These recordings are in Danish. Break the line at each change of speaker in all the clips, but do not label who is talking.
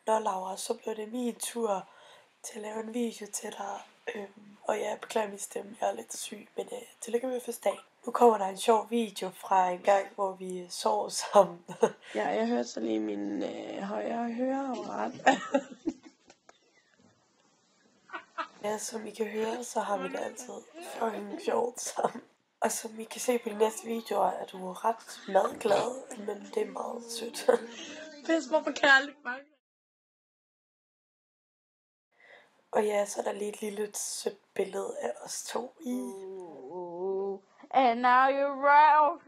Nå Laura, så blev det min tur til at lave en video til dig. Og jeg beklager min stemme, jeg er lidt syg, men tillykke med fødselsdagen. Nu kommer der en sjov video fra en gang, hvor vi sov sammen.
Ja, jeg hørte så lige min højre høreapparat.
Ja, som I kan høre, så har vi det altid fucking sjovt sammen. Og som I kan se på de næste videoer, er du ret madglad, men det er meget sødt.
Pis mig for kærligt, mange.
Og ja, så er der lige et lille sødt billede af os to i.
And now you're right.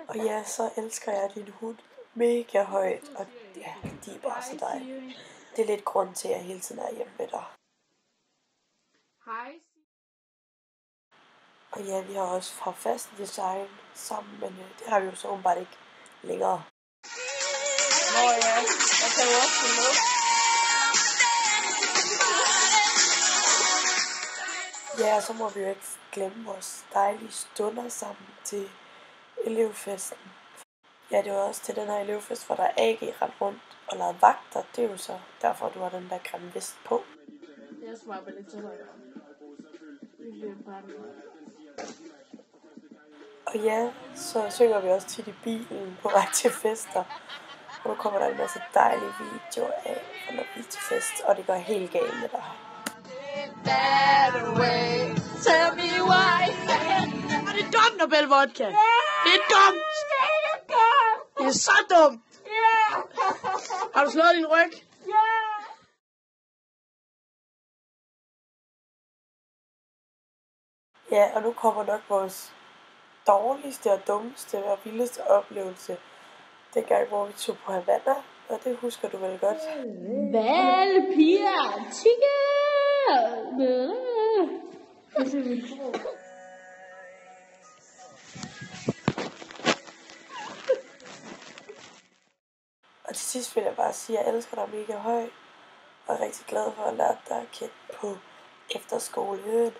Og ja, så elsker jeg din hund mega højt, og ja, de er bare så dejlige. Det er lidt grund til, at jeg hele tiden er hjemme med dig.
Hej.
Og ja, vi har også fra Fashion Design sammen, men det har vi jo så åbenbart ikke længere.
Nå ja, jeg kan jo også få med.
Ja, og så må vi jo ikke glemme vores dejlige stunder sammen til elevfesten. Ja, det var også til den her elevfest, hvor der er AG ret rundt og lavede vagter. Det er jo så derfor, du har den der grimme vest på.
Jeg smager lidt til højre.
Og ja, så synger vi også tit i bilen på vej til fester. Og nu kommer der en masse dejlige videoer af, når vi er til fest, og det går helt galt med dig.
Tell me why. Og det er dumt, Nobel Vodka. Det er dumt. Det er så dumt. Har du slået din ryg?
Ja, og nu kommer nok vores dårligste og dummeste og vildeste oplevelse. Dengang, hvor vi tog på Havana, og det husker du vel godt.
Valpiger, tigge.
Og til sidst vil jeg bare sige, at jeg elsker dig mega højt, og er rigtig glad for at lære dig at kende på efterskolen.